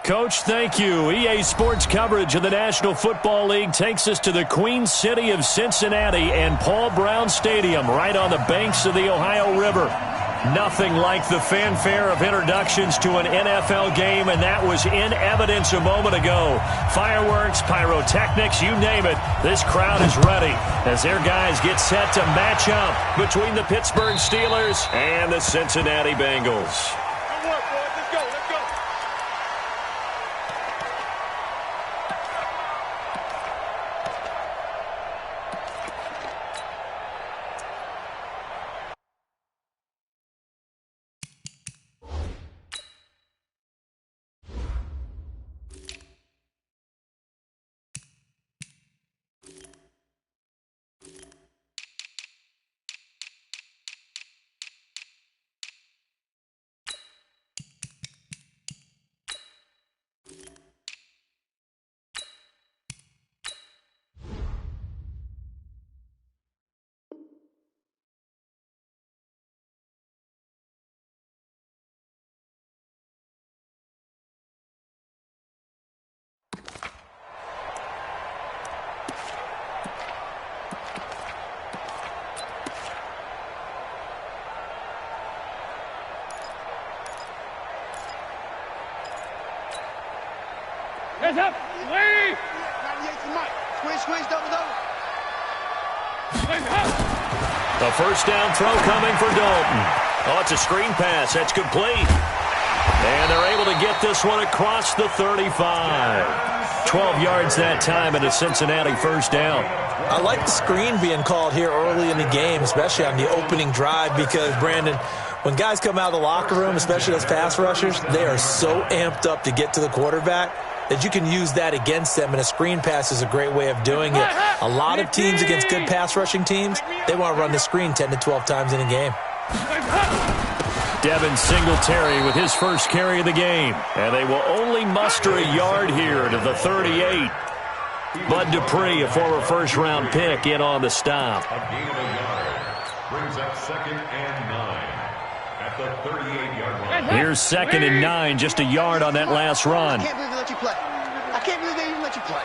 Coach, thank you. EA Sports coverage of the National Football League takes us to the Queen City of Cincinnati and Paul Brown Stadium right on the banks of the Ohio River. Nothing like the fanfare of introductions to an NFL game, and that was in evidence a moment ago. Fireworks, pyrotechnics, you name it. This crowd is ready as their guys get set to match up between the Pittsburgh Steelers and the Cincinnati Bengals. Hands up! Lee! 98 to Mike. Squeeze, double. A first down throw coming for Dalton. Oh, it's a screen pass. That's complete. And they're able to get this one across the 35. 12 yards that time and a Cincinnati first down. I like the screen being called here early in the game, especially on the opening drive, because, Brandon, when guys come out of the locker room, especially as pass rushers, they are so amped up to get to the quarterback that you can use that against them, and a screen pass is a great way of doing it. A lot of teams against good pass rushing teams, they want to run the screen 10 to 12 times in a game. Devin Singletary with his first carry of the game, and they will only muster a yard here to the 38. Bud Dupree, a former first-round pick, in on the stop. A gain of a yard brings up 2nd and 9 at the 38-yard line. Here's 2nd and 9, just a yard on that last run. I can't believe they let you play. I can't believe they even let you play.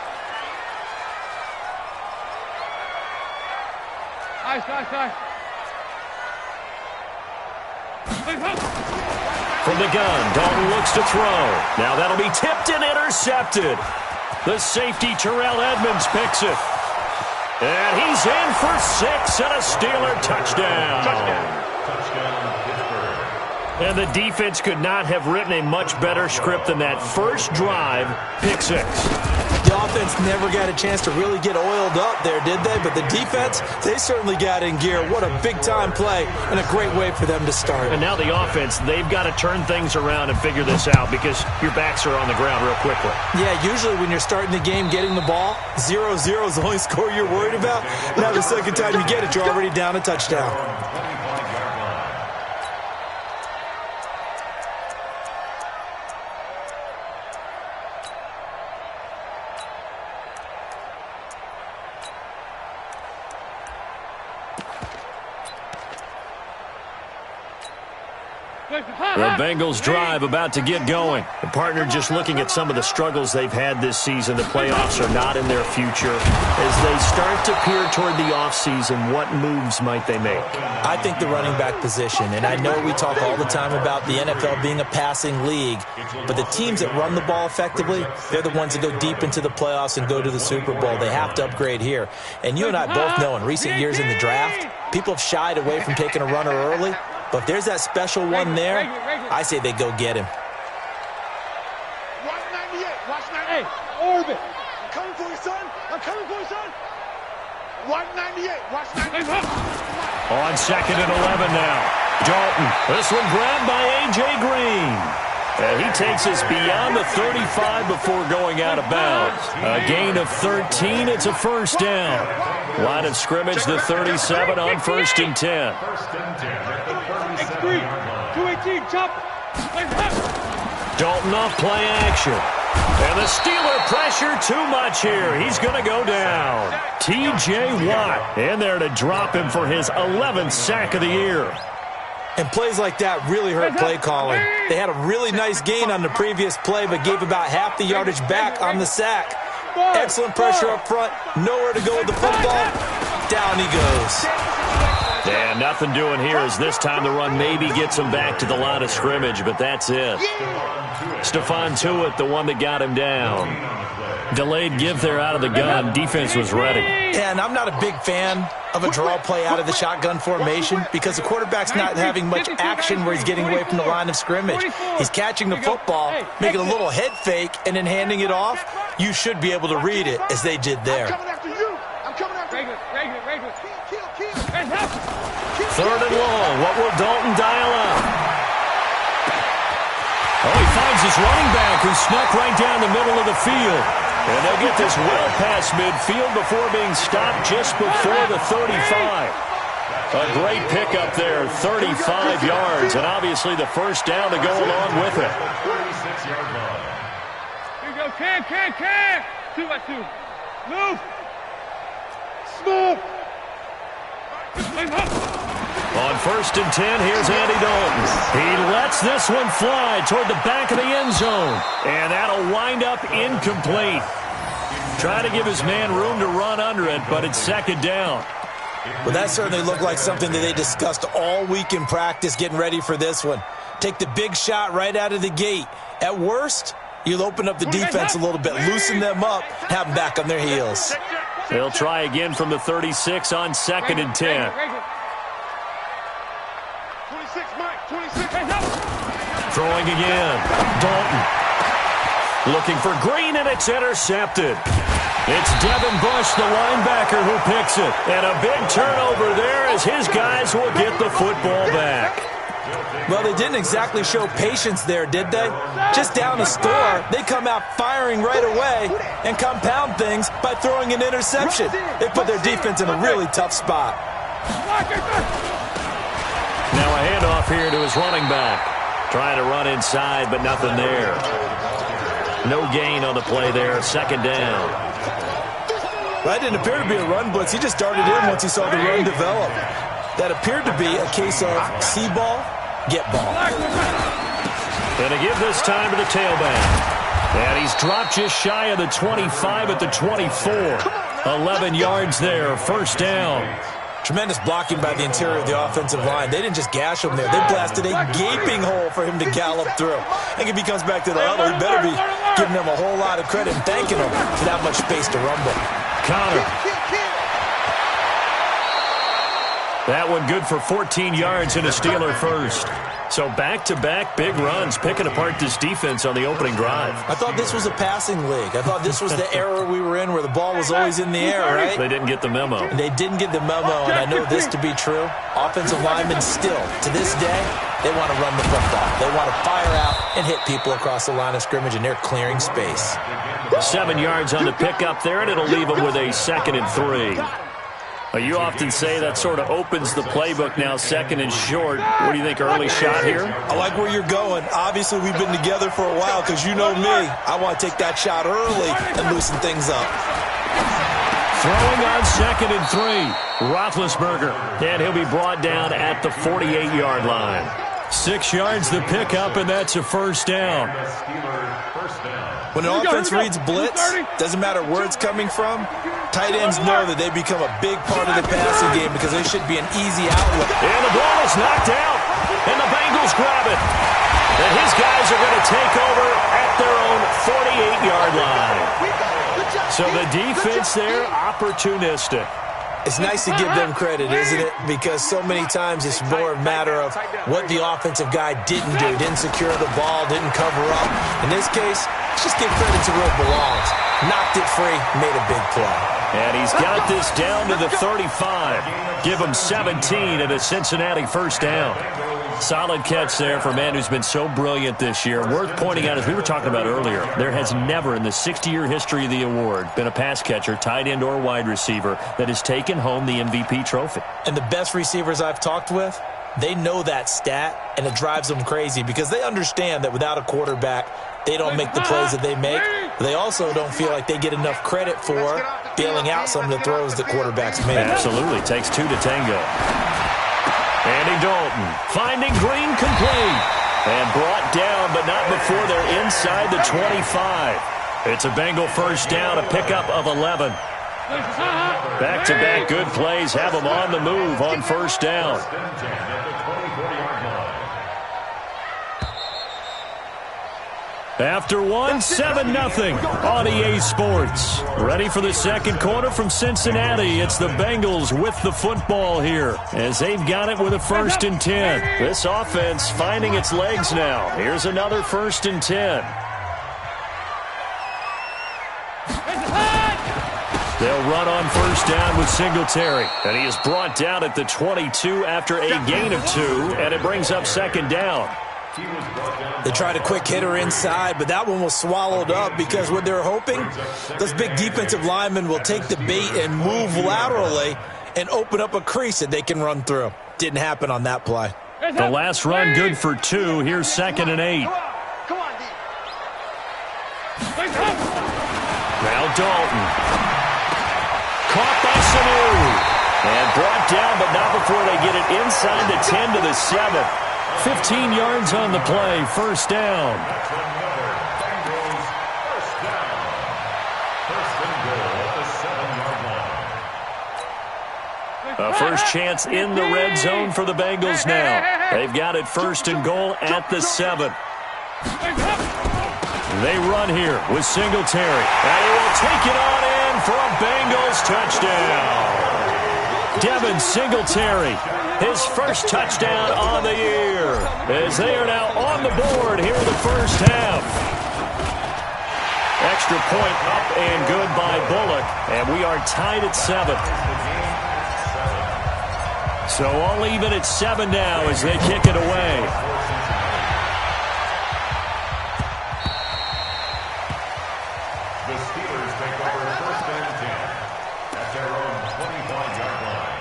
Nice. From the gun, Dalton looks to throw. Now that'll be tipped and intercepted. The safety, Terrell Edmonds, picks it. And he's in for 6 and a Steeler touchdown. Touchdown, Pittsburgh. And the defense could not have written a much better script than that first drive, pick 6. The offense never got a chance to really get oiled up there, did they? But the defense, they certainly got in gear. What a big-time play and a great way for them to start. And now the offense, they've got to turn things around and figure this out because your backs are on the ground real quickly. Yeah, usually when you're starting the game getting the ball, 0-0 is the only score you're worried about. Now the second time you get it, you're already down a touchdown. The Bengals drive about to get going. The partner just looking at some of the struggles they've had this season. The playoffs are not in their future. As they start to peer toward the offseason, what moves might they make? I think the running back position, and I know we talk all the time about the NFL being a passing league, but the teams that run the ball effectively, they're the ones that go deep into the playoffs and go to the Super Bowl. They have to upgrade here. And you and I both know in recent years in the draft, people have shied away from taking a runner early. But if there's that special one there, I say they go get him. Watch 98. Watch 98. Hey, orbit. I'm coming for you, son. Watch 98. Watch 98. On 2nd and 11 now. Dalton. This one grabbed by A.J. Green. And he takes us beyond the 35 before going out of bounds. A gain of 13. It's a first down. Line of scrimmage, the 37 on 1st and 10. X3. 218. Chop. Dalton off play action. And the Steeler pressure too much here. He's going to go down. T.J. Watt in there to drop him for his 11th sack of the year. And plays like that really hurt play calling. They had a really nice gain on the previous play, but gave about half the yardage back on the sack. Excellent pressure up front. Nowhere to go with the football. Down he goes. Yeah, nothing doing here as this time the run maybe gets him back to the line of scrimmage, but that's it. Stephon Tuitt, the one that got him down. Delayed give there out of the gun. Defense was ready. Yeah, and I'm not a big fan of a draw play out of the shotgun formation because the quarterback's not having much action where he's getting away from the line of scrimmage. He's catching the football, making a little head fake, and then handing it off. You should be able to read it as they did there. I'm coming after you. I'm coming after you. Regular. Third and long. What will Dalton dial up? Oh, he finds his running back who snuck right down the middle of the field. And they'll get this well past midfield before being stopped just before the 35. A great pickup there, 35 yards, and obviously the first down to go along with it. 36-yard line. Here you go, can. 2-by-2. Move. Smooth. On first and 10, here's Andy Dalton. He lets this one fly toward the back of the end zone. And that'll wind up incomplete. Trying to give his man room to run under it, but it's second down. Well, that certainly looked like something that they discussed all week in practice getting ready for this one. Take the big shot right out of the gate. At worst, you'll open up the defense a little bit, loosen them up, have them back on their heels. They'll try again from the 36 on second and 10. 26, Mike. 26. Throwing again. Dalton. Looking for Green, and it's intercepted. It's Devin Bush, the linebacker, who picks it. And a big turnover there as his guys will get the football back. Well, they didn't exactly show patience there, did they? Just down a score, they come out firing right away and compound things by throwing an interception. They put their defense in a really tough spot. Now a handoff here to his running back. Trying to run inside, but nothing there. No gain on the play there. Second down. Well, that didn't appear to be a run blitz. He just darted in once he saw the run develop. That appeared to be a case of see ball, get ball. And to give this time to the tailback. And he's dropped just shy of the 25 at the 24. 11 yards there. First down. Tremendous blocking by the interior of the offensive line. They didn't just gash him there. They blasted a gaping hole for him to gallop through. I think if he comes back to the huddle, he better be giving them a whole lot of credit and thanking them for that much space to rumble. Connor. That one good for 14 yards and a Steeler first. So back-to-back big runs, picking apart this defense on the opening drive. I thought this was a passing league. I thought this was the era we were in where the ball was always in the air, right? They didn't get the memo. And they didn't get the memo, and I know this to be true. Offensive linemen still, to this day, they want to run the football. They want to fire out and hit people across the line of scrimmage, and they're clearing space. 7 yards on the pickup there, and it'll leave them with a 2nd and 3. You often say that sort of opens the playbook now, 2nd and short. What do you think, early shot here? I like where you're going. Obviously, we've been together for a while because you know me. I want to take that shot early and loosen things up. Throwing on 2nd and 3. Roethlisberger, and he'll be brought down at the 48-yard line. 6 yards the pickup, and that's a first down. When an offense reads blitz, doesn't matter where it's coming from, tight ends know that they become a big part of the passing game because they should be an easy outlet. And the ball is knocked out, and the Bengals grab it. And his guys are going to take over at their own 48-yard line. So the defense there, opportunistic. It's nice to give them credit, isn't it? Because so many times it's more a matter of what the offensive guy didn't do. Didn't secure the ball, didn't cover up. In this case, let's just give credit to where it belongs. Knocked it free, made a big play. And he's got this down to the 35. Give him 17 and a Cincinnati first down. Solid catch there for a man who's been so brilliant this year. Worth pointing out, as we were talking about earlier, there has never in the 60-year history of the award been a pass catcher, tight end or wide receiver that has taken home the MVP trophy. And the best receivers I've talked with, they know that stat, and it drives them crazy because they understand that without a quarterback, they don't make the plays that they make. But they also don't feel like they get enough credit for bailing out some of the throws that quarterbacks make. Absolutely. Takes two to tango. And he Dalton finding Green complete. And brought down, but not before they're inside the 25. It's a Bengal first down, a pickup of 11. Back-to-back good plays have them on the move on first down. After one, 7-0 on EA Sports. Ready for the second quarter from Cincinnati. It's the Bengals with the football here as they've got it with a 1st and 10. This offense finding its legs now. Here's another 1st and 10. They'll run on first down with Singletary. And he is brought down at the 22 after a gain of 2, and it brings up 2nd down. They tried a quick hitter inside, but that one was swallowed up because what they're hoping, those big defensive linemen will take the bait and move laterally and open up a crease that they can run through. Didn't happen on that play. The last run good for 2. Here's 2nd and 8. Now Dalton. Caught by Sanu. And brought down, but not before they get it inside the 10 to the 7. 15 yards on the play, first down. A first chance in the red zone for the Bengals now. They've got it 1st and goal at the 7. They run here with Singletary. And he will take it on in for a Bengals touchdown. Devin Singletary, his first touchdown on the year, as they are now on the board here in the first half. Extra point up and good by Bullock, and we are tied at 7. So all even at 7 now as they kick it away. The Steelers take over 1st and 10 at their own 25-yard line.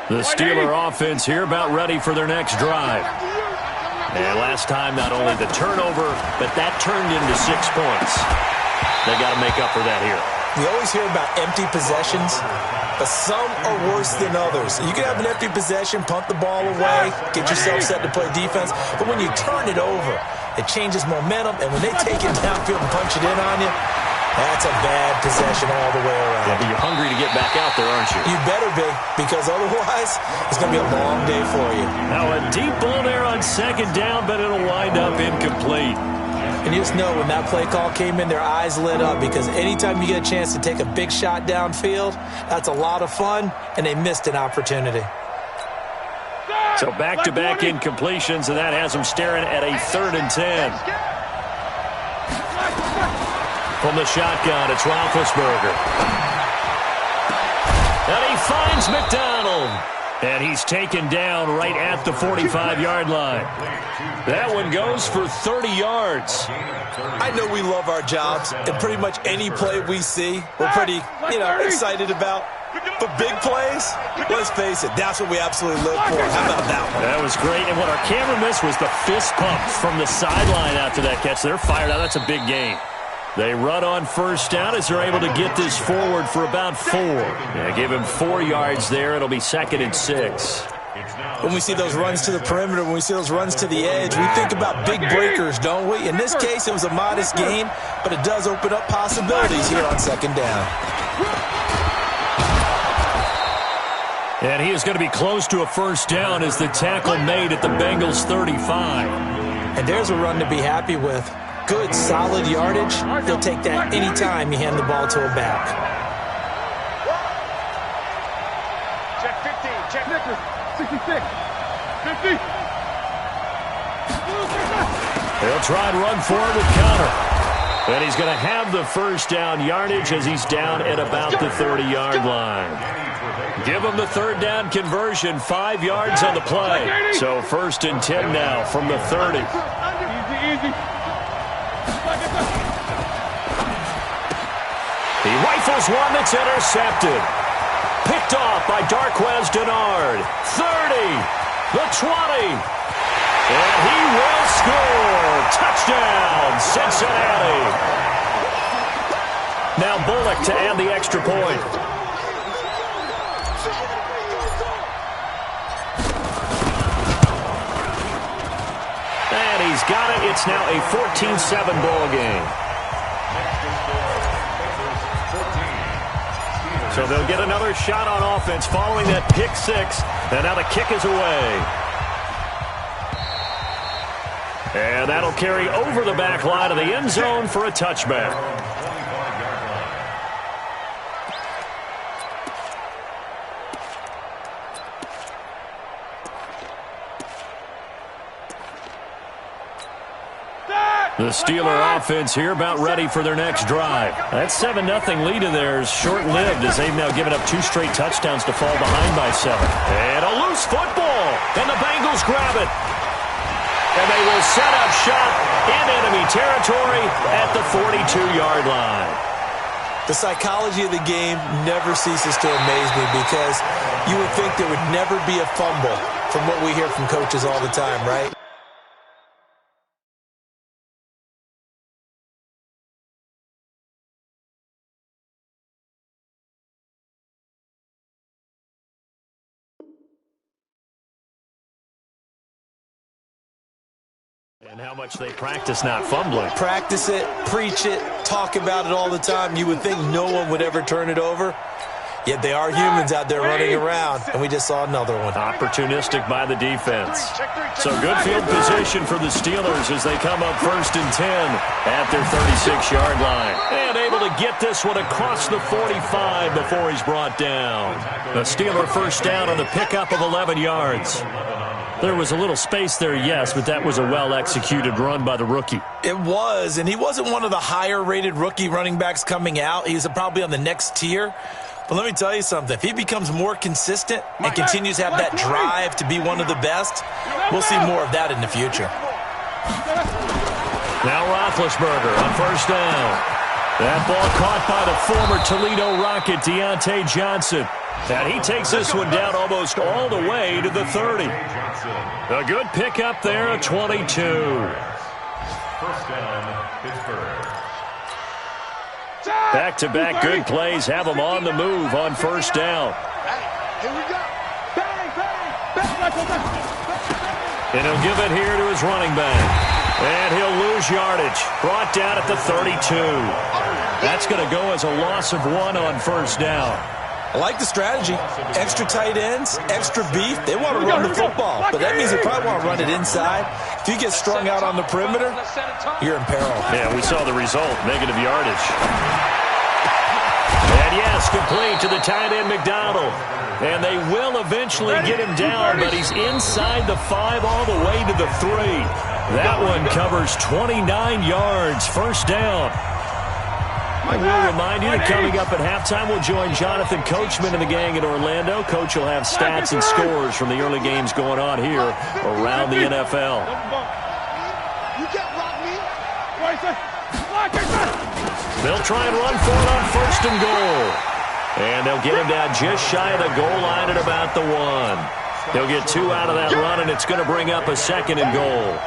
The Steeler offense here about ready for their next drive. And last time, not only the turnover, but that turned into 6 points. They got to make up for that here. You always hear about empty possessions, but some are worse than others. You can have an empty possession, punt the ball away, get yourself set to play defense, but when you turn it over, it changes momentum, and when they take it downfield and punch it in on you, that's a bad possession all the way around. Yeah, but you're hungry to get back out there, aren't you? You better be, because otherwise, it's going to be a long day for you. Now a deep ball there on 2nd down, but it'll wind up incomplete. And you just know when that play call came in, their eyes lit up, because anytime you get a chance to take a big shot downfield, that's a lot of fun, and they missed an opportunity. So back-to-back incompletions, and that has them staring at a 3rd and 10. From the shotgun, it's Roethlisberger. And he finds McDonald. And he's taken down right at the 45-yard line. That one goes for 30 yards. I know we love our jobs, and pretty much any play we see, we're pretty, excited about. But big plays, let's face it, that's what we absolutely live for. How about that one? That was great. And what our camera missed was the fist pump from the sideline after that catch. They're fired out. That's a big gain. They run on first down as they're able to get this forward for about 4. Yeah, give him 4 yards there. It'll be 2nd and 6. When we see those runs to the perimeter, when we see those runs to the edge, we think about big breakers, don't we? In this case, it was a modest gain, but it does open up possibilities here on 2nd down. And he is going to be close to a first down as the tackle made at the Bengals 35. And there's a run to be happy with. Good, solid yardage. They'll take that anytime you hand the ball to a back. Check 15, check 66, 50. They'll try and run forward with Connor. And he's going to have the first down yardage as he's down at about the 30-yard line. Give him the 3rd down conversion, 5 yards on the play. So 1st and 10 now from the 30. Easy. He rifles one that's intercepted. Picked off by Darquez Denard. 30, the 20. And he will score. Touchdown, Cincinnati. Now Bullock to add the extra point. It's now a 14-7 ball game. So they'll get another shot on offense following that pick six. And now the kick is away. And that'll carry over the back line of the end zone for a touchback. The Steeler offense here about ready for their next drive. That 7-0 lead of theirs short-lived as they've now given up 2 straight touchdowns to fall behind by 7. And a loose football. And the Bengals grab it. And they will set up shop in enemy territory at the 42-yard line. The psychology of the game never ceases to amaze me because you would think there would never be a fumble from what we hear from coaches all the time, right? And how much they practice not fumbling. Practice it, preach it, talk about it all the time. You would think no one would ever turn it over. Yet they are humans out there running around, and we just saw another one. Opportunistic by the defense. So good field position for the Steelers as they come up 1st and 10 at their 36-yard line. And able to get this one across the 45 before he's brought down. The Steeler first down on the pickup of 11 yards. There was a little space there, yes, but that was a well-executed run by the rookie. It was, and he wasn't one of the higher-rated rookie running backs coming out. He's probably on the next tier. But let me tell you something. If he becomes more consistent and continues to have that drive to be one of the best, we'll see more of that in the future. Now Roethlisberger on first down. That ball caught by the former Toledo Rocket, Deontay Johnson. And he takes this one down almost all the way to the 30. A good pickup there at 22. First down, Pittsburgh. Back-to-back good plays have him on the move on first down. Here we go. Bang, bang, And he'll give it here to his running back. And he'll lose yardage. Brought down at the 32. That's going to go as a loss of 1 on first down. I like the strategy. Extra tight ends, extra beef. They want to run the football, but that means they probably want to run it inside. If you get strung out on the perimeter, you're in peril. Yeah, we saw the result, negative yardage. And yes, complete to the tight end McDonald. And they will eventually get him down, but he's inside the 5 all the way to the 3. That one covers 29 yards, first down. I will remind you that coming up at halftime, we'll join Jonathan Coachman and the gang in Orlando. Coach will have stats and scores from the early games going on here around the NFL. They'll try and run for it on first and goal. And they'll get him down just shy of the goal line at about the 1. They'll get 2 out of that run, and it's going to bring up a 2nd and goal.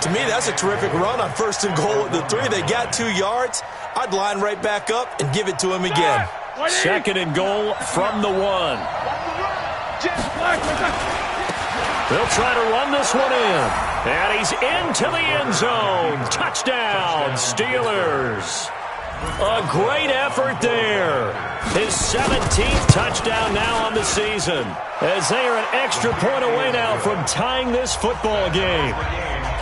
To me, that's a terrific run on first and goal at the 3. They got 2 yards. I'd line right back up and give it to him again. 2nd and goal from the 1. They'll try to run this one in. And he's into the end zone. Touchdown, Steelers. A great effort there. His 17th touchdown now on the season. As they are an extra point away now from tying this football game.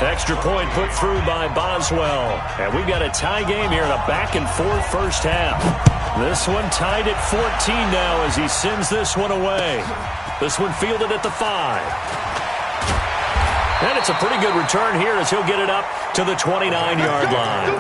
Extra point put through by Boswell. And we've got a tie game here in a back-and-forth first half. This one tied at 14 now as he sends this one away. This one fielded at the 5. And it's a pretty good return here as he'll get it up to the 29-yard line.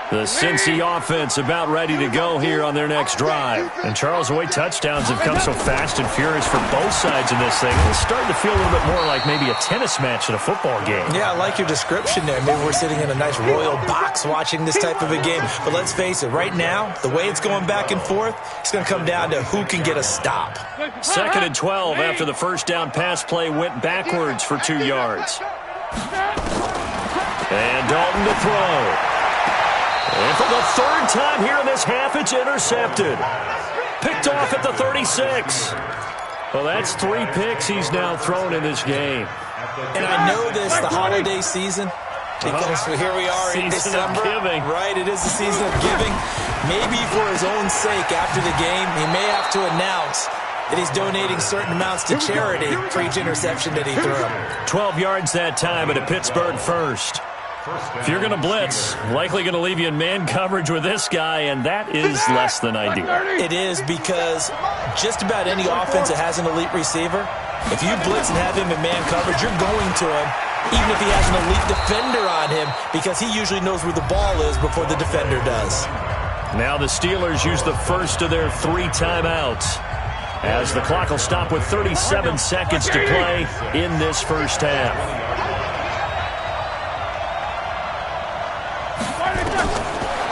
The Cincy offense about ready to go here on their next drive. And Charles, the way touchdowns have come so fast and furious for both sides in this thing, it's starting to feel a little bit more like maybe a tennis match in a football game. Yeah, I like your description there. Maybe we're sitting in a nice royal box watching this type of a game. But let's face it, right now, the way it's going back and forth, it's going to come down to who can get a stop. 2nd and 12 after the first down pass play went backwards for 2 yards. And Dalton to throw. And for the 3rd time here in this half, it's intercepted. Picked off at the 36. Well, that's 3 picks he's now thrown in this game. And I know this, the holiday season, because here we are in December. Giving. Right, it is the season of giving. Maybe for his own sake, after the game, he may have to announce that he's donating certain amounts to charity for each interception that he threw. 12 yards that time at a Pittsburgh first. If you're going to blitz, likely going to leave you in man coverage with this guy, and that is less than ideal. It is, because just about any offense that has an elite receiver, if you blitz and have him in man coverage, you're going to him, even if he has an elite defender on him, because he usually knows where the ball is before the defender does. Now the Steelers use the first of their 3 timeouts, as the clock will stop with 37 seconds to play in this first half.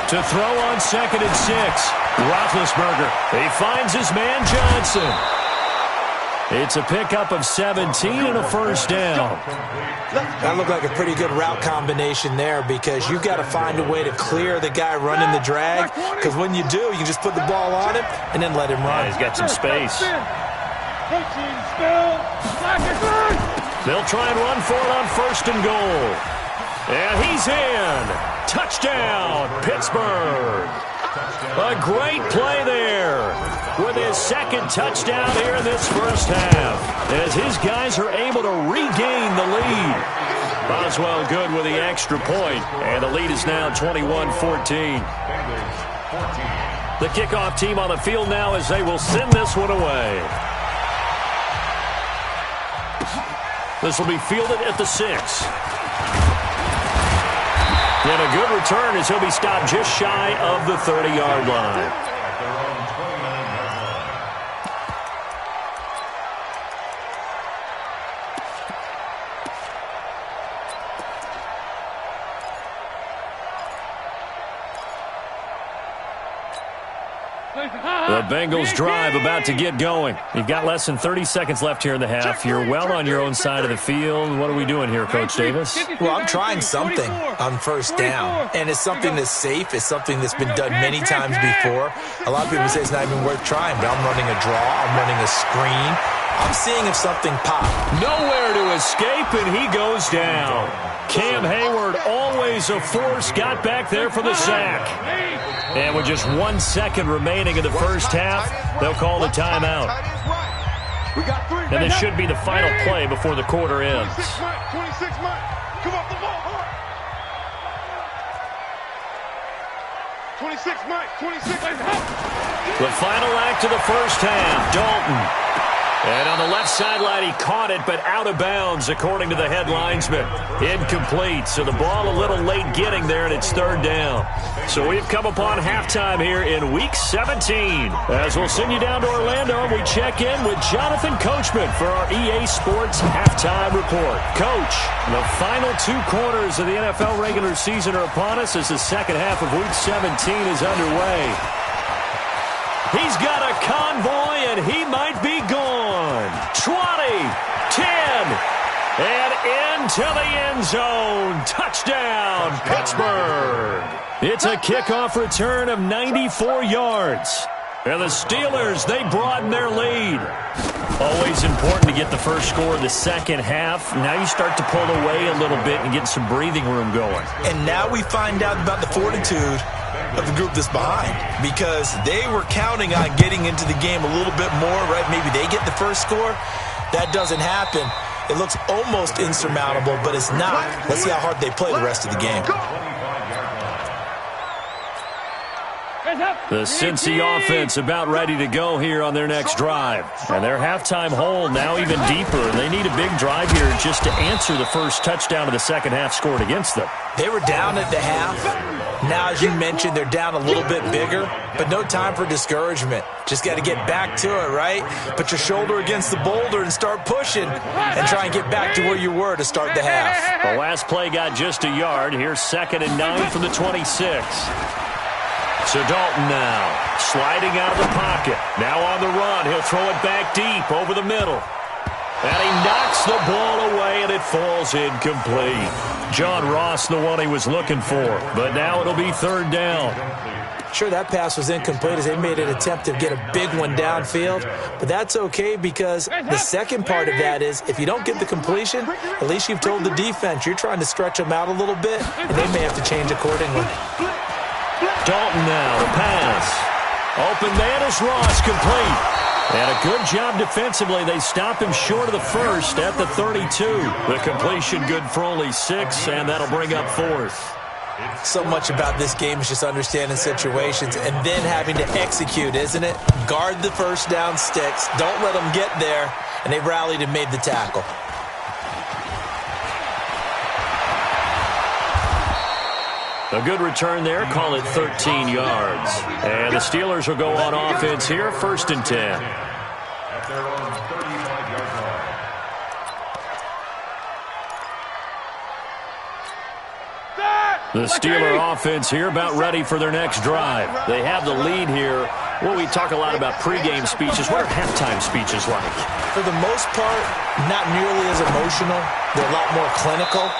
To throw on 2nd and 6, Roethlisberger. He finds his man Johnson. It's a pickup of 17 and a first down. That looked like a pretty good route combination there, because you've got to find a way to clear the guy running the drag, because when you do, you can just put the ball on him and then let him run. Yeah, he's got some space. They'll try and run for it on 1st and goal. And he's in. Touchdown, Pittsburgh. A great play there with his 2nd touchdown here in this first half, as his guys are able to regain the lead. Boswell good with the extra point, and the lead is now 21-14. The kickoff team on the field now as they will send this one away. This will be fielded at the 6. And a good return as he'll be stopped just shy of the 30-yard line. The Bengals drive about to get going. You've got less than 30 seconds left here in the half. You're well on your own side of the field. What are we doing here, Coach Davis? Well, I'm trying something on 1st down, and it's something that's safe. It's something that's been done many times before. A lot of people say it's not even worth trying, but I'm running a draw. I'm running a screen. I'm seeing if something pops. Nowhere to escape, and he goes down. Cam Hayward, always a force, got back there for the sack. And with just 1 second remaining in the first half, they'll call the timeout. And this should be the final play before the quarter ends. 26 Mike. Come off the ball. 26 Mike. 26 The final act of the first half, Dalton. And on the left sideline, he caught it, but out of bounds, according to the head linesman. Incomplete, so the ball a little late getting there, and it's 3rd down. So we've come upon halftime here in Week 17. As we'll send you down to Orlando, and we check in with Jonathan Coachman for our EA Sports Halftime Report. Coach, the final 2 quarters of the NFL regular season are upon us as the second half of Week 17 is underway. He's got a convoy, and he might be gone. 20, 10, and into the end zone. Touchdown, Pittsburgh. It's a kickoff return of 94 yards. And the Steelers, they broaden their lead. Always important to get the first score of the second half. Now you start to pull away a little bit and get some breathing room going. And now we find out about the fortitude of the group that's behind, because they were counting on getting into the game a little bit more, right? Maybe they get the first score. That doesn't happen. It looks almost insurmountable, but it's not. Let's see how hard they play the rest of the game. The Cincy offense about ready to go here on their next drive. And their halftime hole now even deeper. They need a big drive here just to answer the first touchdown of the second half scored against them. They were down at the half. Now, as you mentioned, they're down a little bit bigger, but no time for discouragement. Just got to get back to it, right? Put your shoulder against the boulder and start pushing and try and get back to where you were to start the half. The last play got just a yard. Here's 2nd and 9 from the 26. So Dalton now sliding out of the pocket. Now on the run. He'll throw it back deep over the middle. And he knocks the ball away, and it falls incomplete. John Ross, the one he was looking for. But now it'll be third down. Sure, that pass was incomplete as they made an attempt to get a big one downfield. But that's okay because the second part of that is if you don't get the completion, at least you've told the defense you're trying to stretch them out a little bit, and they may have to change accordingly. Dalton now, the pass. Open man is Ross, complete. And a good job defensively. They stop him short of the first at the 32. The completion good for only 6, and that'll bring up fourth. So much about this game is just understanding situations and then having to execute, isn't it? Guard the first down sticks. Don't let them get there. And they rallied and made the tackle. A good return there. Call it 13 yards. And the Steelers will go on offense here, 1st and 10. At their own 35-yard line. The Steeler offense here about ready for their next drive. They have the lead here. Well, we talk a lot about pregame speeches. What are halftime speeches like? For the most part, not nearly as emotional. They're a lot more clinical.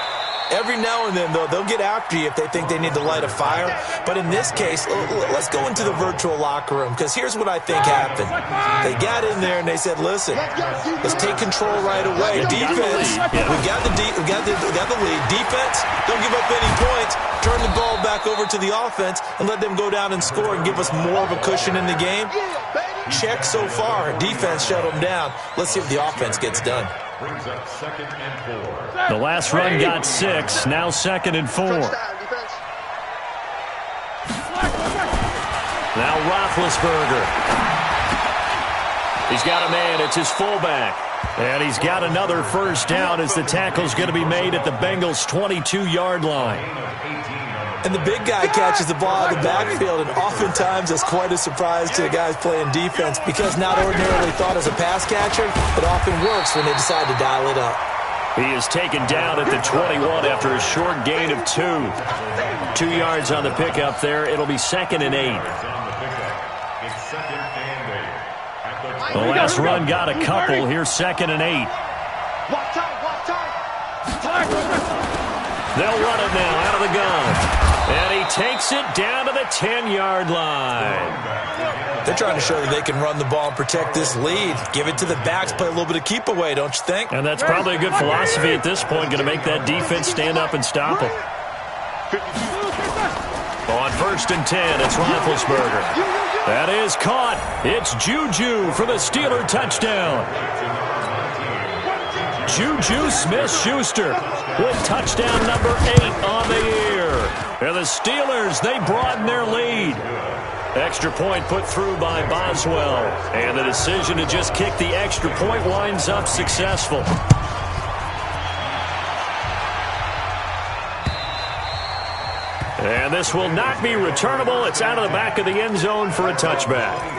Every now and then, though, they'll get after you if they think they need to light a fire. But in this case, let's go into the virtual locker room, because here's what I think happened. They got in there and they said, listen, let's take control right away. Defense, we got the lead. Defense, don't give up any points. Turn the ball back over to the offense and let them go down and score and give us more of a cushion in the game. Check so far. Defense shut them down. Let's see if the offense gets done. Brings up 2nd and 4. The last run got 6. Now 2nd and 4. Now Roethlisberger. He's got a man. It's his fullback. And he's got another first down as the tackle's going to be made at the Bengals' 22-yard line. And the big guy catches the ball out of the backfield, and oftentimes it's quite a surprise to the guys playing defense because not ordinarily thought as a pass catcher, it often works when they decide to dial it up. He is taken down at the 21 after a short gain of 2. 2 yards on the pickup there. It'll be 2nd and 8. The last run got a couple. Here's 2nd and 8. They'll run it now out of the gun. And he takes it down to the 10-yard line. They're trying to show that they can run the ball and protect this lead. Give it to the backs, play a little bit of keep away, don't you think? And that's probably a good philosophy at this point, going to make that defense stand up and stop him. On 1st and 10, it's Roethlisberger. That is caught. It's Juju for the Steeler touchdown. Juju Smith-Schuster with touchdown number 8 on the year. And the Steelers, they broaden their lead. Extra point put through by Boswell. And the decision to just kick the extra point winds up successful. And this will not be returnable. It's out of the back of the end zone for a touchback.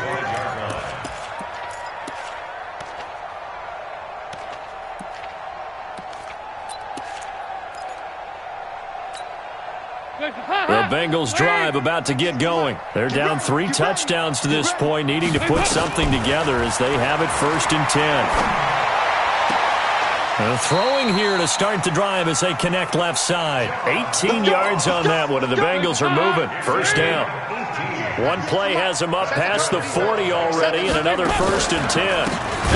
The Bengals drive about to get going. They're down 3 touchdowns to this point, needing to put something together as they have it 1st and 10. Throwing here to start the drive as they connect left side. 18 yards on that one, and the Bengals are moving. First down. One play has them up past the 40 already, and another 1st and 10.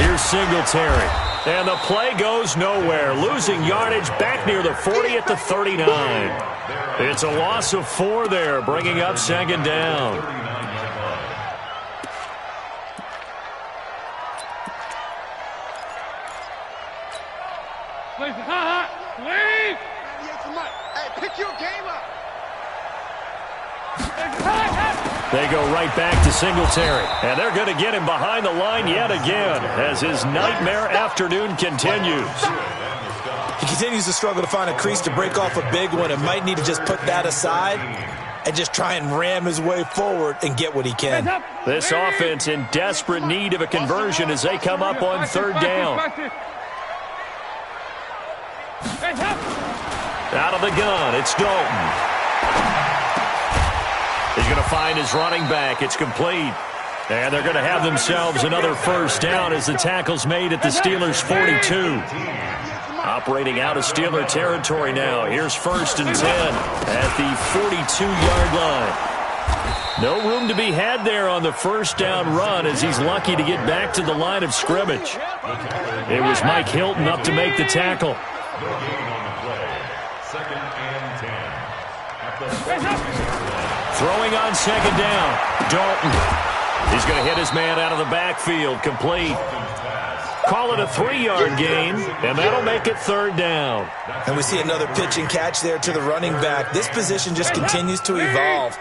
Here's Singletary. And the play goes nowhere. Losing yardage back near the 40 at the 39. It's a loss of 4 there, bringing up 2nd down. Hey, pick your game up. They go right back to Singletary. And they're going to get him behind the line yet again as his nightmare afternoon continues. He continues to struggle to find a crease to break off a big one and might need to just put that aside and just try and ram his way forward and get what he can. This offense in desperate need of a conversion as they come up on 3rd down. Out of the gun, it's Dalton. He's going to find his running back. It's complete. And they're going to have themselves another first down as the tackle's made at the Steelers' 42. Operating out of Steeler territory now. Here's 1st and 10 at the 42-yard line. No room to be had there on the first down run as he's lucky to get back to the line of scrimmage. It was Mike Hilton up to make the tackle. Throwing on 2nd down, Dalton. He's going to hit his man out of the backfield, complete. Call it a 3-yard gain, and that'll make it 3rd down. And we see another pitch and catch there to the running back. This position just continues to evolve.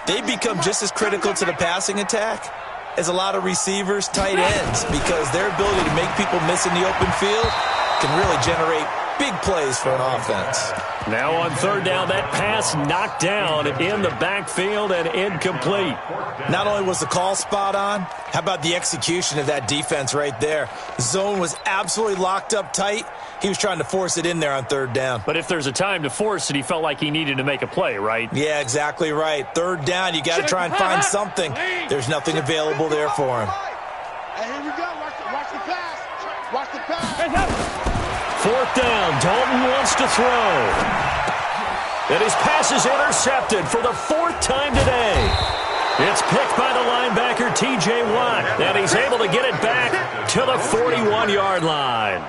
They become just as critical to the passing attack as a lot of receivers, tight ends, because their ability to make people miss in the open field can really generate big plays for an offense. Now on 3rd down, that pass knocked down in the backfield and incomplete. Not only was the call spot on, how about the execution of that defense right there? The zone was absolutely locked up tight. He was trying to force it in there on 3rd down. But if there's a time to force it, he felt like he needed to make a play, right? Yeah, exactly right. 3rd down, you got to try and find something. There's nothing available there for him. Hey, here we go. Watch the pass. Watch the pass. 4th down, Dalton wants to throw. And his pass is intercepted for the 4th time today. It's picked by the linebacker, T.J. Watt, and he's able to get it back to the 41-yard line.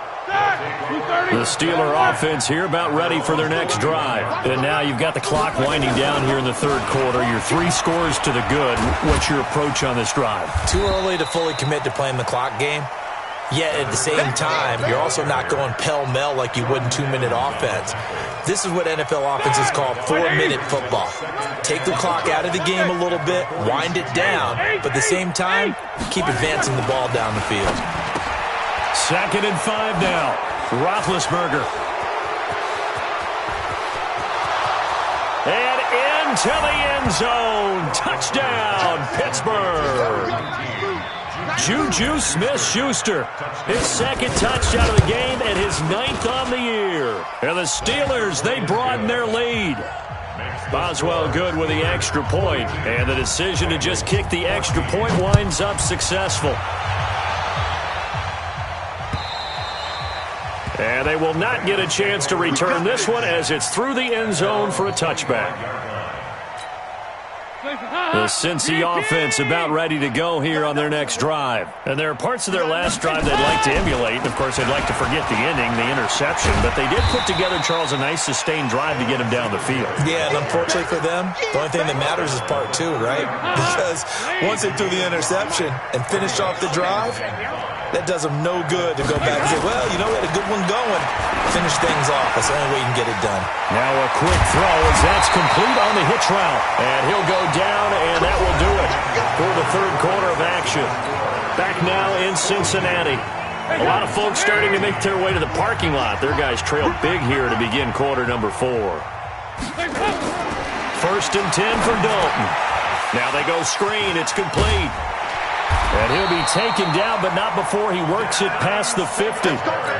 The Steeler offense here about ready for their next drive. And now you've got the clock winding down here in the 3rd quarter. Your 3 scores to the good. What's your approach on this drive? Too early to fully commit to playing the clock game. Yet at the same time, you're also not going pell-mell like you would in 2-minute offense. This is what NFL offenses call 4-minute football. Take the clock out of the game a little bit, wind it down, but at the same time, keep advancing the ball down the field. 2nd and 5 now. Roethlisberger. And into the end zone. Touchdown, Pittsburgh. Juju Smith-Schuster, his 2nd touchdown of the game and his 9th on the year. And the Steelers, they broaden their lead. Boswell good with the extra point, and the decision to just kick the extra point winds up successful. And they will not get a chance to return this one as it's through the end zone for a touchback. The Cincy offense about ready to go here on their next drive. And there are parts of their last drive they'd like to emulate. And, of course, they'd like to forget the ending, the interception. But they did put together, Charles, a nice sustained drive to get him down the field. Yeah, and unfortunately for them, the only thing that matters is part 2, right? Because once they threw the interception and finished off the drive, that does them no good to go back and say, well, you know, we had a good one going. Finish things off. That's the only way you can get it done. Now a quick throw as that's complete on the hitch route. And he'll go down, and that will do it for the 3rd quarter of action. Back now in Cincinnati. A lot of folks starting to make their way to the parking lot. Their guys trailed big here to begin quarter number 4. 1st and 10 for Dalton. Now they go screen. It's complete. And he'll be taken down, but not before he works it past the 50.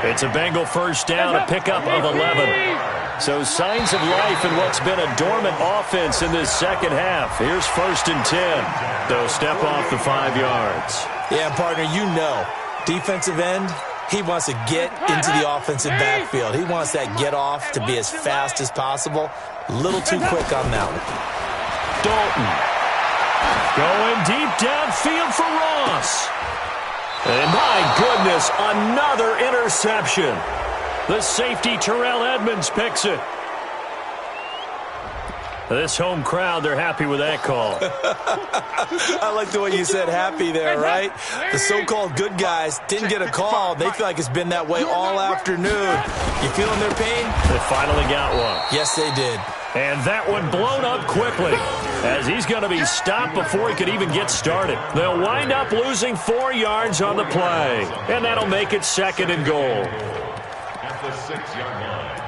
It's a Bengal first down, a pickup of 11. So signs of life in what's been a dormant offense in this second half. Here's 1st and 10. So step off the 5 yards. Yeah, partner, you know, defensive end, he wants to get into the offensive backfield. He wants that get off to be as fast as possible. A little too quick on that one. Dalton. Going deep downfield for Ross. And my goodness, another interception. The safety, Terrell Edmonds, picks it. This home crowd, they're happy with that call. I like the way you said happy there, right? The so-called good guys didn't get a call. They feel like it's been that way all afternoon. You feeling their pain? They finally got one. Yes, they did. And that one blown up quickly as he's going to be stopped before he could even get started. They'll wind up losing 4 yards on the play, and that'll make it 2nd and goal. At the 6-yard line.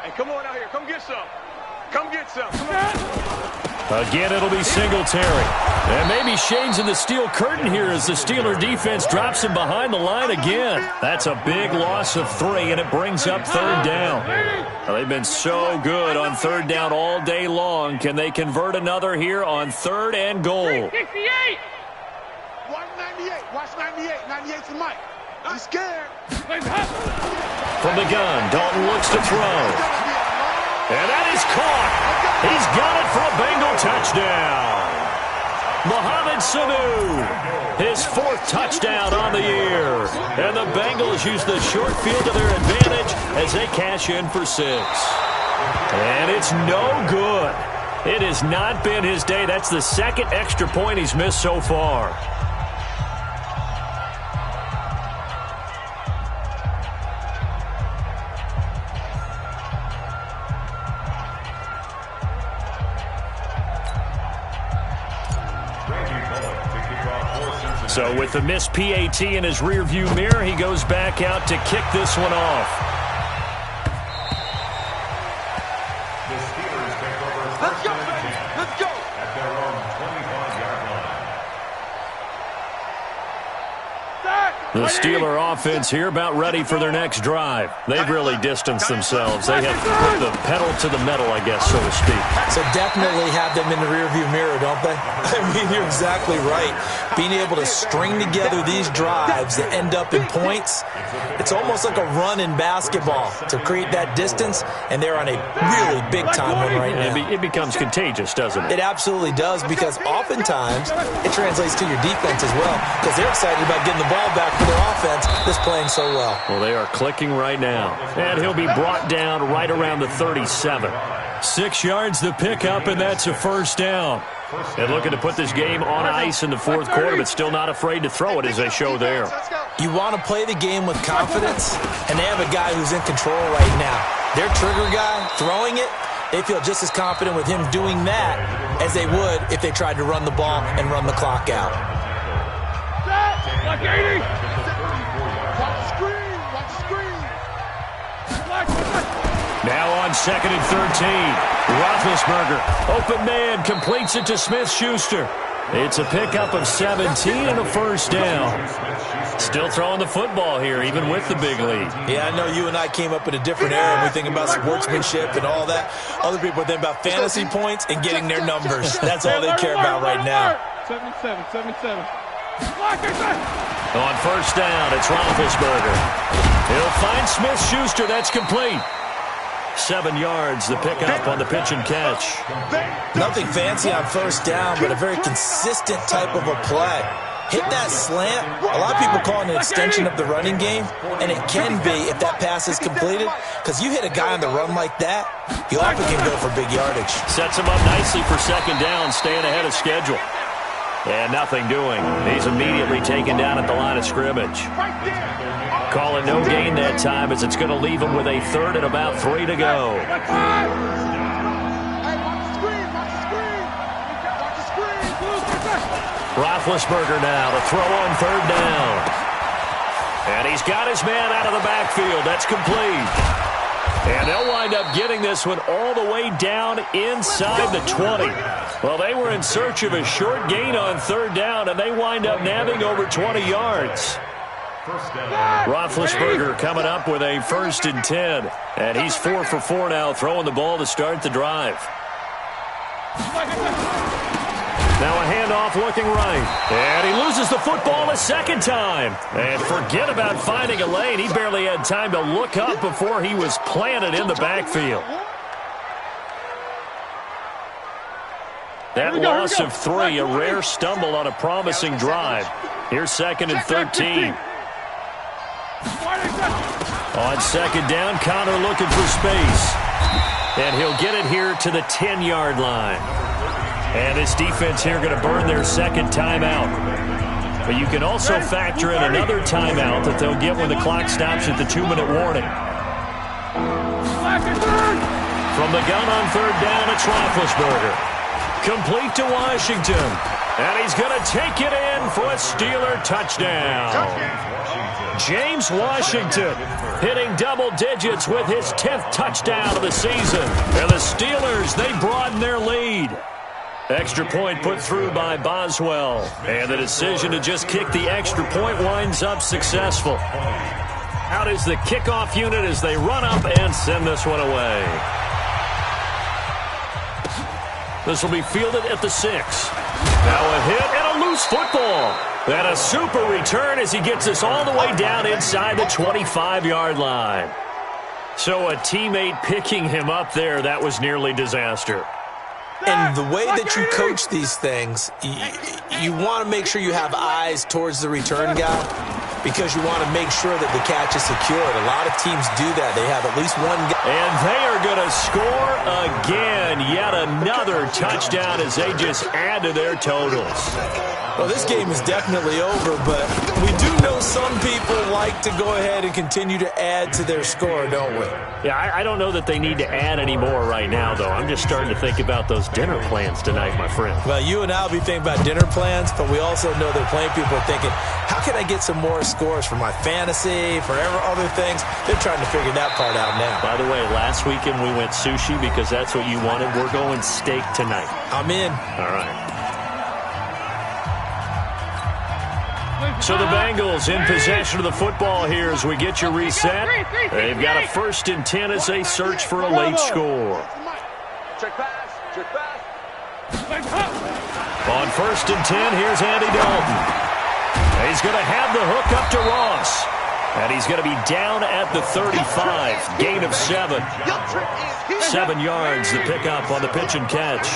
Hey, come on out here. Come get some. Come get some. Come on. Again, it'll be Singletary. And maybe shades of the steel curtain here as the Steeler defense drops him behind the line again. That's a big loss of 3, and it brings up 3rd down. Well, they've been so good on 3rd down all day long. Can they convert another here on 3rd and goal? 68. Watch 98. Watch 98. 98's the mic. I'm scared. From the gun, Dalton looks to throw. And that is caught. He's got it for a Bengal touchdown. Mohamed Sanu, his 4th touchdown on the year. And the Bengals use the short field to their advantage as they cash in for 6. And it's no good. It has not been his day. That's the 2nd extra point he's missed so far. So with the missed PAT in his rearview mirror, he goes back out to kick this one off. The Steelers take over first and 10. Let's go. At their own 25-yard line. The Steeler offense here about ready for their next drive. They've really distanced themselves. They have put the pedal to the metal, I guess, so to speak. So definitely have them in the rearview mirror, don't they? I mean, you're exactly right. Being able to string together these drives that end up in points, it's almost like a run in basketball to create that distance, and they're on a really big-time one right now. It becomes contagious, doesn't it? It absolutely does, because oftentimes it translates to your defense as well, because they're excited about getting the ball back for their offense that's playing so well. Well, they are clicking right now. And he'll be brought down right around the 37. 6 yards the pickup, and that's a 1st down. And looking to put this game on ice in the 4th quarter, but still not afraid to throw it as they show there. You want to play the game with confidence, and they have a guy who's in control right now. Their trigger guy throwing it, they feel just as confident with him doing that as they would if they tried to run the ball and run the clock out. Watch 80. Watch the screen. Watch the screen. Now on 2nd and 13. Roethlisberger, open man, completes it to Smith-Schuster. It's a pickup of 17 and a 1st down. Still throwing the football here, even with the big lead. Yeah, I know you and I came up in a different era, and we think about sportsmanship and all that. Other people think about fantasy points and getting their numbers. That's all they care about right now. 77. On 1st down, it's Roethlisberger. He'll find Smith-Schuster. That's complete. 7 yards, the pickup on the pitch and catch. Nothing fancy on 1st down, but a very consistent type of a play. Hit that slant. A lot of people call it an extension of the running game, and it can be if that pass is completed, because you hit a guy on the run like that, he often can go for big yardage. Sets him up nicely for 2nd down, staying ahead of schedule. And nothing doing. He's immediately taken down at the line of scrimmage. Calling no gain that time as it's going to leave him with a 3rd and about 3 to go. Roethlisberger now to throw on 3rd down. And he's got his man out of the backfield. That's complete. And they'll wind up getting this one all the way down inside the 20. Well, they were in search of a short gain on 3rd down, and they wind up nabbing over 20 yards. Roethlisberger coming up with a 1st and 10. And he's 4 for 4 now, throwing the ball to start the drive. Now a handoff looking right. And he loses the football a 2nd time. And forget about finding a lane. He barely had time to look up before he was planted in the backfield. That loss of 3, a rare stumble on a promising drive. Here's 2nd and 13. On 2nd down, Connor looking for space. And he'll get it here to the 10-yard line. And this defense here going to burn their 2nd timeout. But you can also factor in another timeout that they'll get when the clock stops at the 2-minute warning. From the gun on 3rd down, it's Roethlisberger. Complete to Washington. And he's going to take it in for a Steeler touchdown. James Washington hitting double digits with his 10th touchdown of the season. And the Steelers, they broaden their lead. Extra point put through by Boswell. And the decision to just kick the extra point winds up successful. Out is the kickoff unit as they run up and send this one away. This will be fielded at the 6. Now a hit and a loose football. And a super return as he gets us all the way down inside the 25-yard line. So a teammate picking him up there, that was nearly disaster. And the way that you coach these things, you want to make sure you have eyes towards the return guy because you want to make sure that the catch is secured. A lot of teams do that. They have at least one guy. And they are going to score again. Yet another touchdown as they just add to their totals. Well, this game is definitely over, but we do know some people like to go ahead and continue to add to their score, don't we? Yeah, I don't know that they need to add any more right now, though. I'm just starting to think about those dinner plans tonight, my friend. Well, you and I will be thinking about dinner plans, but we also know that plenty of people are thinking, how can I get some more scores for my fantasy, for other things? They're trying to figure that part out now. By the way, last weekend we went sushi because that's what you wanted. We're going steak tonight. I'm in. All right. So the Bengals in possession of the football here as we get you reset. They've got a 1st and 10 as they search for a late score. Check pass. Check pass. On 1st and 10, here's Andy Dalton. He's going to have the hook up to Ross. And he's going to be down at the 35. Gain of 7. 7 yards, the pickup on the pitch and catch.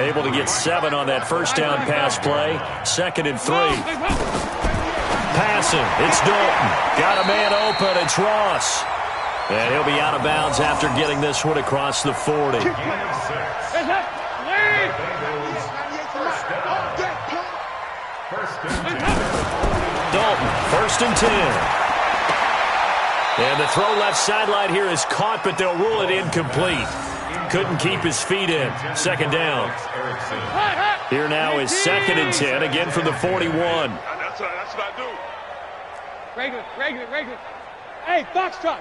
Able to get 7 on that first down pass play. 2nd and 3. Passing, it's Dalton. Got a man open, it's Ross. And he'll be out of bounds after getting this one across the 40. Dalton, 1st and 10. And the throw left sideline here is caught, but they'll rule it incomplete. Couldn't keep his feet in. 2nd down. Here now is 2nd and 10, again from the 41. That's what I do. Regular. Hey, foxtrot.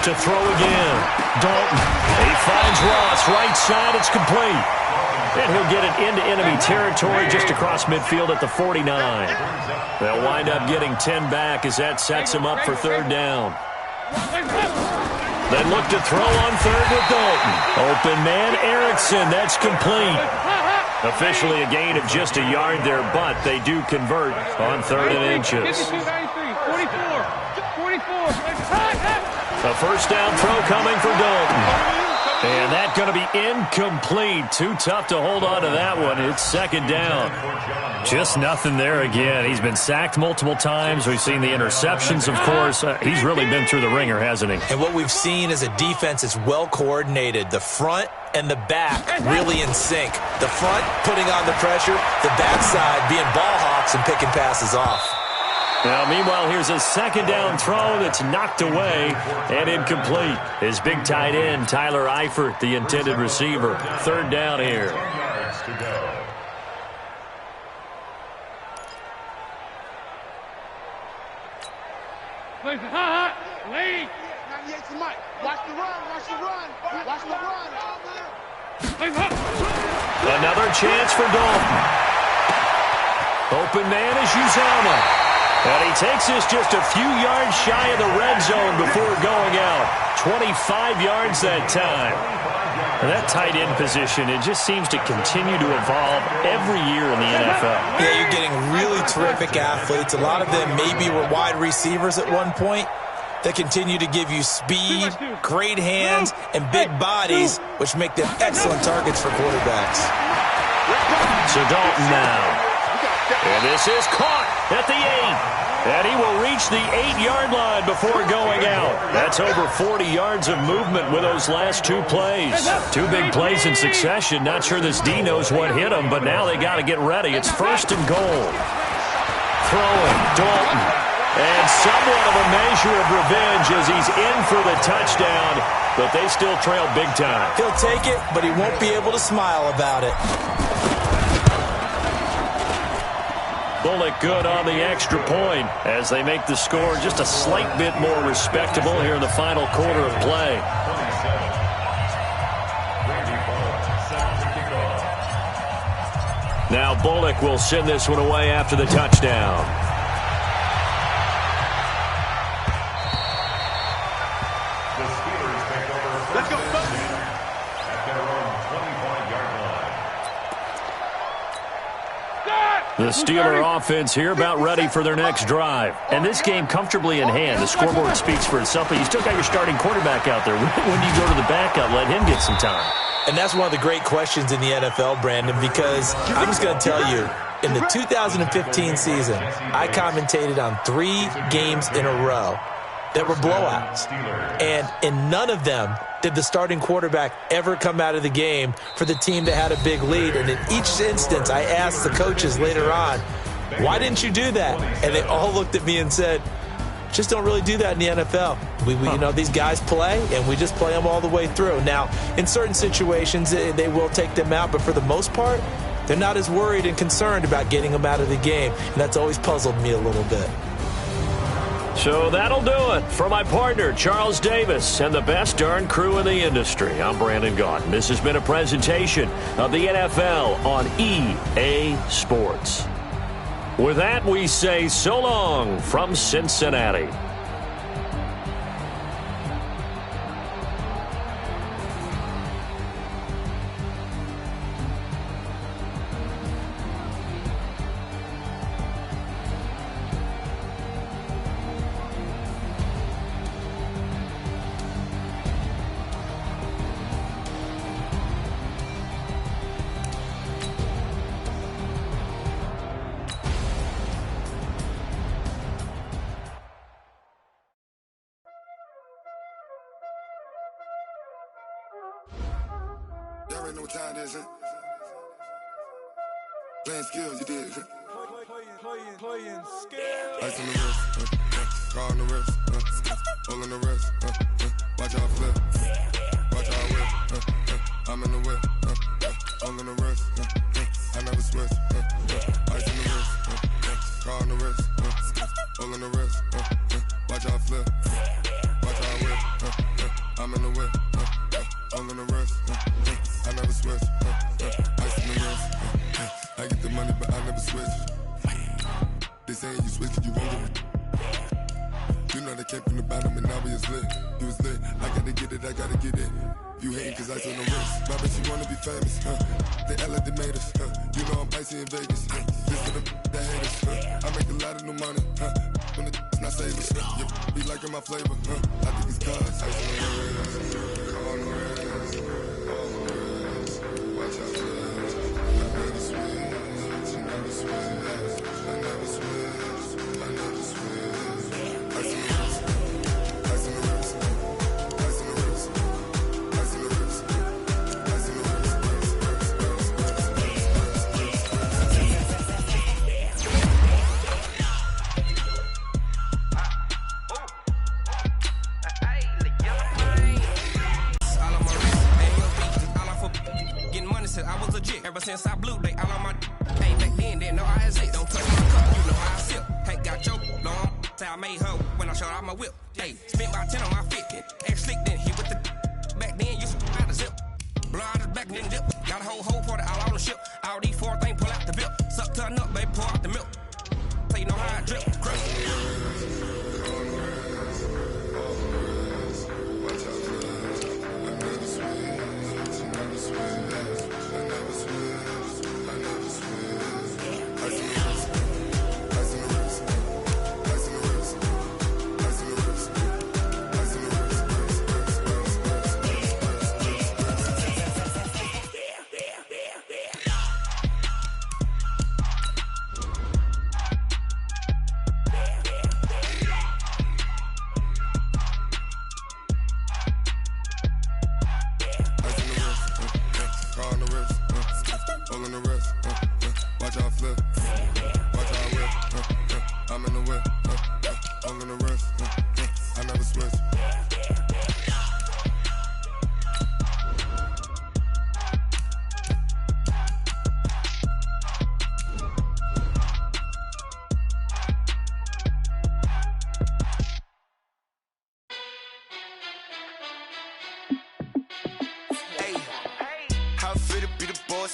To throw again. Dalton. He finds Ross. Right side, it's complete. And he'll get it into enemy territory just across midfield at the 49. They'll wind up getting 10 back as that sets him up for 3rd down. They look to throw on 3rd with Dalton. Open man, Erickson. That's complete. Officially a gain of just a yard there, but they do convert on 3rd and inches. 44. A 1st down throw coming for Dalton. And that's going to be incomplete. Too tough to hold on to that one. It's 2nd down. Just nothing there again. He's been sacked multiple times. We've seen the interceptions, of course. He's really been through the ringer, hasn't he? And what we've seen is a defense that's well coordinated. The front and the back really in sync. The front putting on the pressure, the backside being ball hawks and picking passes off. Now, meanwhile, here's a 2nd down throw that's knocked away and incomplete. His big tight end, Tyler Eifert, the intended receiver. 3rd down here. Lady. 98 to Mike. Watch the run. Another chance for Dalton. Open man is Uzama. And he takes this just a few yards shy of the red zone before going out. 25 yards that time. And that tight end position, it just seems to continue to evolve every year in the NFL. Yeah, you're getting really terrific athletes. A lot of them maybe were wide receivers at one point that continue to give you speed, great hands, and big bodies, which make them excellent targets for quarterbacks. So Dalton now. And this is caught at the 8. And he will reach the 8-yard line before going out. That's over 40 yards of movement with those last 2 plays. 2 big plays in succession. Not sure this D knows what hit him, but now they got to get ready. It's 1st and goal. Throwing, Dalton. And somewhat of a measure of revenge as he's in for the touchdown, but they still trail big time. He'll take it, but he won't be able to smile about it. Bullock good on the extra point as they make the score just a slight bit more respectable here in the final quarter of play. Now Bullock will send this one away after the touchdown. The Steelers take over Let's go, first and 10 at their own 20-yard line. The Steeler offense here about ready for their next drive. And this game comfortably in hand. The scoreboard speaks for itself, but you still got your starting quarterback out there. When do you go to the backup? Let him get some time. And that's one of the great questions in the NFL, Brandon, because I'm just going to tell you, in the 2015 season, I commentated on 3 games in a row that were blowouts. And in none of them did the starting quarterback ever come out of the game for the team that had a big lead. And in each instance, I asked the coaches later on, why didn't you do that? And they all looked at me and said, just don't really do that in the NFL. You know, these guys play, and we just play them all the way through. Now, in certain situations, they will take them out, but for the most part, they're not as worried and concerned about getting them out of the game, and that's always puzzled me a little bit. So that'll do it for my partner, Charles Davis, and the best darn crew in the industry. I'm Brandon Gaudin. This has been a presentation of the NFL on EA Sports. With that, we say so long from Cincinnati. Y'all already know what time it is, huh? Playing skills, you did. Playing skills. Ice on the wrist, car on the wrist, hole in the wrist, watch out flip, watch out whip, I'm in the whip, hole in the wrist, I never switch, ice on the wrist, car on the wrist, hole in the wrist, watch out flip, watch out whip, I'm in the whip, hole in the wrist, I never switch, ice in the wrist, I get the money but I never switch. They saying you switch it, you won't get it. You know they came from the bottom and now we is lit. You was lit, I gotta get it, I gotta get it. You hating cause ice on the wrist. My bitch, you wanna be famous, They Ella, they made us, You know I'm icy in Vegas, This for the hate us, I make a lot of new money, When the not savers, Be liking my flavor, I think it's cause ice on the wrist, on the wrist, watch out, I never switch, I never switch. I never switch, I never switch. Ice in the wrist, ice in the wrist, ice in the wrist, ice in the wrist, ice in the wrist, all on my wrist, ain't no beat, all off of getting money since I was legit. Ever since I blew, they all on my. Hey, back then, didn't know I exist. Don't touch my cup, you know how I sip. Ain't got joke, long. Say I made her when I showed out my whip. Hey, spent about 10 on my fit. Ex slick, then hit with the. Back then, used to out the zip. Blow out the back, then dip. Got a whole party all on the ship. All these 4 things pull out the bip. Suck to a nut, baby, pour out the milk. So you know how I drip. Crush.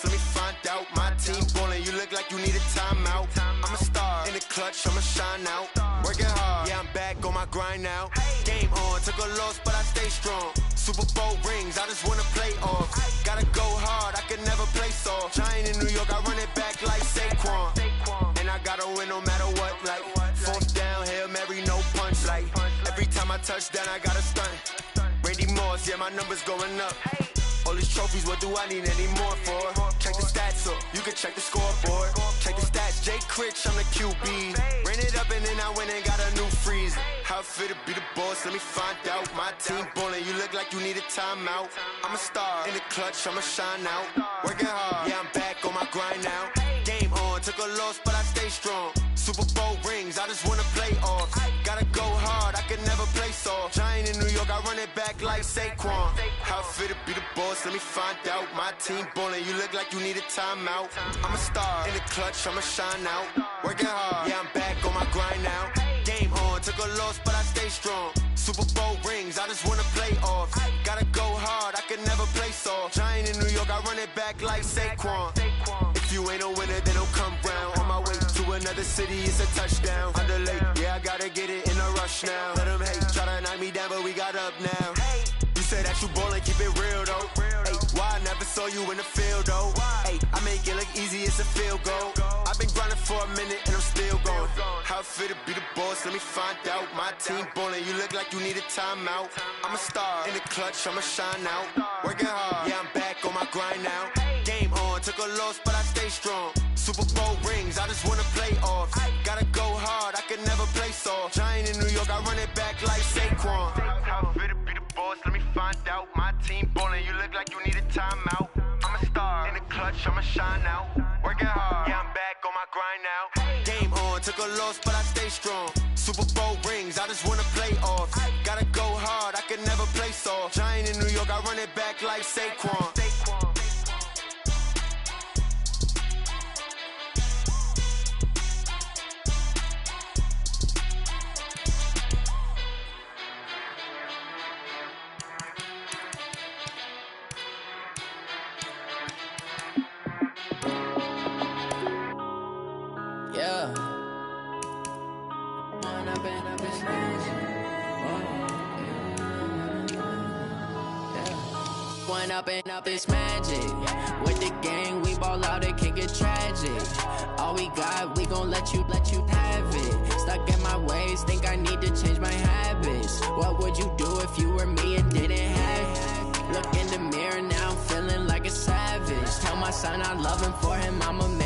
Let me find out my team ballin', you timeout. I'm a star in the clutch, I'ma shine out. Working hard, yeah, I'm back on my grind now. Game on, took a loss, but I stay strong. Super Bowl rings, I just wanna play off. Gotta go hard, I can never play soft. Giant in New York, I run it back like Saquon. And I gotta win no matter what, like fourth down, Hail Mary, no punch. Like every time I touch down, I gotta stunt. Randy Moss, yeah, my numbers going up. All these trophies, what do I need any more for? Check the stats up, you can check the scoreboard. Check the stats, Jake Critch, I'm the QB. Ran it up and then I went and got a new freeze. How it feel to be the boss, let me find out. My team ballin', you look like you need a timeout. I'm a star in the clutch, I'ma shine out. Working hard, yeah, I'm back on my grind now. Game on, took a loss, but I stay strong. Super Bowl rings, I just wanna play off. Gotta go hard, I can never play soft. Giant in New York, I run it back like Saquon. How it feel to be the boss, let me find out. My team ballin', you look like you need a timeout. I'm a star in the clutch, I'ma shine out. Working hard, yeah, I'm back on my grind now. Game on, took a loss, but I stay strong. Super Bowl rings, I just wanna play off. Gotta go hard, I can never play soft. Giant in New York, I run it back like Saquon. If you ain't a winner, then don't come round. On my way to another city, it's a touchdown. Underlay, yeah, I gotta get it in a rush now. Let them hate, try to knock me down, but we got up now. You say that you ballin', keep it real though. Hey, why I never saw you in the field though? Hey, I make it look easy, it's a field goal. I've been grinding for a minute and I'm still going. How it feel to be the boss, let me find out. My team ballin', you look like you need a timeout. I'm a star in the clutch, I'ma shine out. Working hard, yeah, I'm back on my grind now. Game on, took a loss, but I stay strong. Super Bowl rings, I just wanna play off. Gotta go hard, I can never play soft. Giant in New York, I run it back like Saquon. How it feel to be the boss, let me find out. My team ballin', you look like you need a timeout. I'm a star in the clutch, I'ma shine out. Working hard, yeah, I'm back on my grind now. Game on, took a loss, but I stay strong. Super Bowl rings, I just wanna play off. Gotta go hard, I can never play soft. Giant in New York, I run it back like Saquon. Up this magic. With the gang, we ball out, it can get tragic. All we got, we gon' let you have it. Stuck in my ways, think I need to change my habits. What would you do if you were me and didn't have it? Look in the mirror, now I'm feeling like a savage. Tell my son I love him, for him I'm a man.